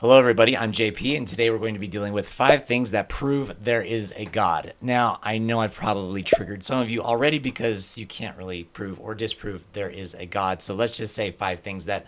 Hello, everybody. I'm JP, and today we're going to be dealing with 5 things that prove there is a God. Now, I know I've probably triggered some of you already because you can't really prove or disprove there is a God. So let's just say 5 things that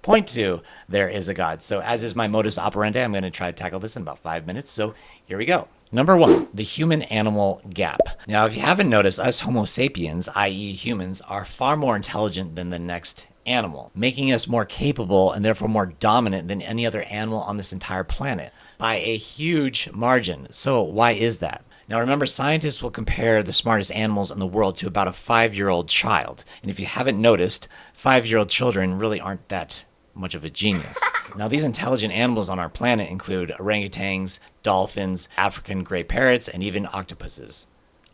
point to there is a God. So, as is my modus operandi, I'm going to try to tackle this in about 5 minutes. So, here we go. Number 1, the human-animal gap. Now, if you haven't noticed, us Homo sapiens, i.e. humans, are far more intelligent than the next animal, making us more capable and therefore more dominant than any other animal on this entire planet by a huge margin. So why is that? Now remember, scientists will compare the smartest animals in the world to about a 5-year-old child. And if you haven't noticed, 5-year-old children really aren't that much of a genius. Now, these intelligent animals on our planet include orangutans, dolphins, African gray parrots, and even octopuses.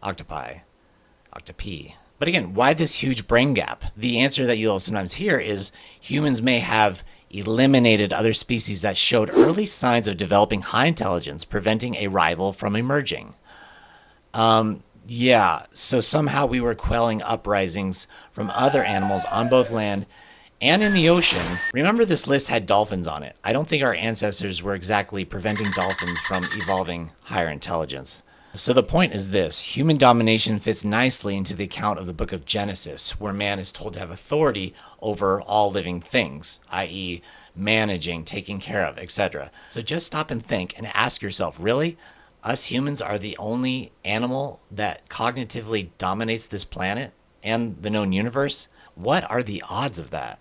Octopi. But again, why this huge brain gap? The answer that you'll sometimes hear is humans may have eliminated other species that showed early signs of developing high intelligence, preventing a rival from emerging. So somehow we were quelling uprisings from other animals on both land and in the ocean. Remember, this list had dolphins on it. I don't think our ancestors were exactly preventing dolphins from evolving higher intelligence. So the point is this: human domination fits nicely into the account of the book of Genesis, where man is told to have authority over all living things, i.e. managing, taking care of, etc. So just stop and think and ask yourself, really? Us humans are the only animal that cognitively dominates this planet and the known universe? What are the odds of that?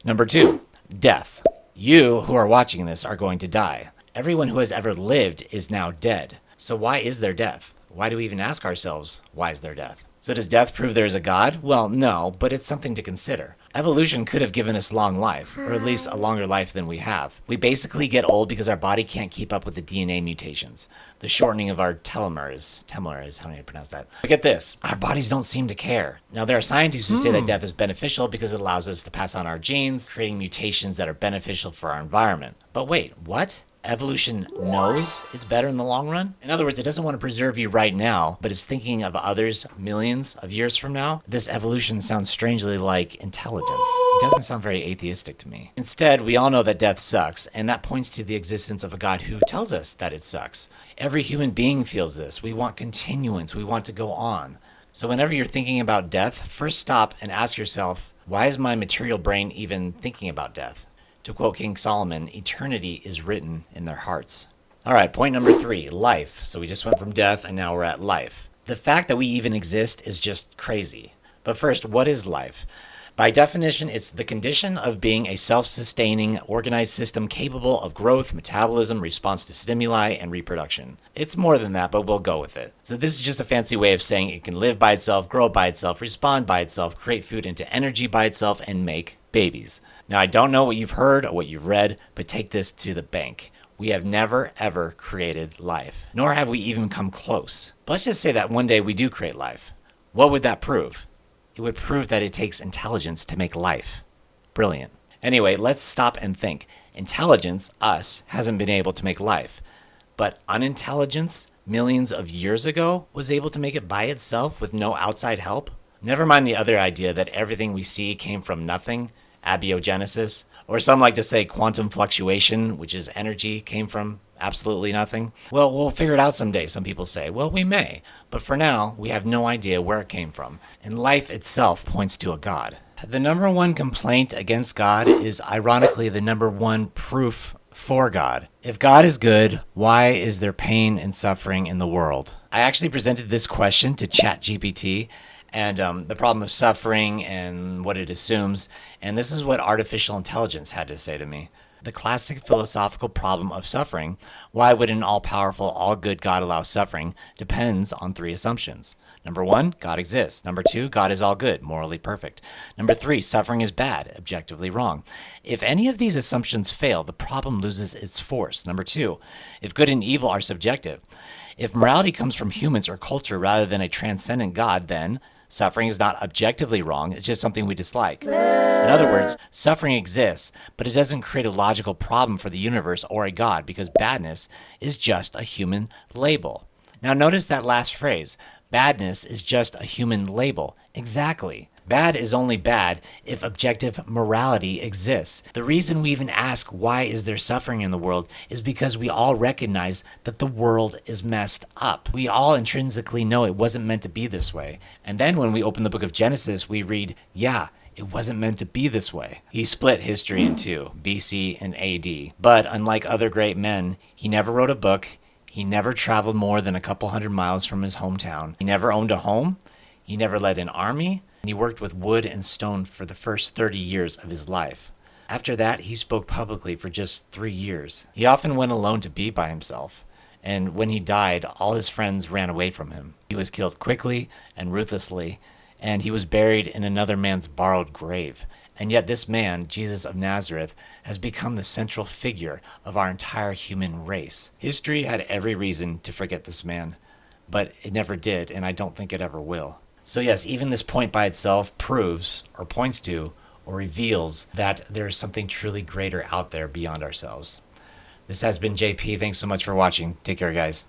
Number 2, death. You who are watching this are going to die. Everyone who has ever lived is now dead. So why is there death? Why do we even ask ourselves, why is there death? So does death prove there is a God? Well, no, but it's something to consider. Evolution could have given us long life, or at least a longer life than we have. We basically get old because our body can't keep up with the DNA mutations. The shortening of our telomeres, how do you pronounce that? But get this, our bodies don't seem to care. Now, there are scientists who say that death is beneficial because it allows us to pass on our genes, creating mutations that are beneficial for our environment. But wait, what? Evolution knows it's better in the long run? In other words, it doesn't want to preserve you right now, but is thinking of others millions of years from now? This evolution sounds strangely like intelligence. It doesn't sound very atheistic to me. Instead, we all know that death sucks, and that points to the existence of a God who tells us that it sucks. Every human being feels this. We want continuance. We want to go on. So whenever you're thinking about death, first stop and ask yourself, why is my material brain even thinking about death? To quote King Solomon, eternity is written in their hearts. All right, point number 3, life. So we just went from death and now we're at life. The fact that we even exist is just crazy. But first, what is life? By definition, it's the condition of being a self-sustaining, organized system capable of growth, metabolism, response to stimuli, and reproduction. It's more than that, but we'll go with it. So this is just a fancy way of saying it can live by itself, grow by itself, respond by itself, create food into energy by itself, and make babies. Now, I don't know what you've heard or what you've read, but take this to the bank. We have never, ever created life, nor have we even come close. But let's just say that one day we do create life. What would that prove? It would prove that it takes intelligence to make life. Brilliant. Anyway, let's stop and think. Intelligence, us, hasn't been able to make life. But unintelligence, millions of years ago, was able to make it by itself with no outside help? Never mind the other idea that everything we see came from nothing, abiogenesis, or some like to say quantum fluctuation, which is energy, came from absolutely nothing. Well, we'll figure it out someday, some people say. Well, we may, but for now, we have no idea where it came from. And life itself points to a God. The number 1 complaint against God is ironically the number 1 proof for God. If God is good, why is there pain and suffering in the world? I actually presented this question to ChatGPT, and the problem of suffering and what it assumes, and this is what artificial intelligence had to say to me. The classic philosophical problem of suffering, why would an all-powerful, all-good God allow suffering, depends on 3 assumptions. Number 1, God exists. Number 2, God is all good, morally perfect. Number 3, suffering is bad, objectively wrong. If any of these assumptions fail, the problem loses its force. Number 2, if good and evil are subjective. If morality comes from humans or culture rather than a transcendent God, then suffering is not objectively wrong, it's just something we dislike. In other words, suffering exists, but it doesn't create a logical problem for the universe or a God because badness is just a human label. Now notice that last phrase, badness is just a human label. Exactly. Bad is only bad if objective morality exists. The reason we even ask why is there suffering in the world is because we all recognize that the world is messed up. We all intrinsically know it wasn't meant to be this way. And then when we open the book of Genesis, we read, yeah, it wasn't meant to be this way. He split history in two, BC and AD. But unlike other great men, he never wrote a book. He never traveled more than a couple hundred miles from his hometown. He never owned a home. He never led an army. And he worked with wood and stone for the first 30 years of his life. After that, he spoke publicly for just 3 years. He often went alone to be by himself. And when he died, all his friends ran away from him. He was killed quickly and ruthlessly, and he was buried in another man's borrowed grave. And yet this man, Jesus of Nazareth, has become the central figure of our entire human race. History had every reason to forget this man, but it never did, and I don't think it ever will. So yes, even this point by itself proves, or points to, or reveals that there is something truly greater out there beyond ourselves. This has been JP. Thanks so much for watching. Take care, guys.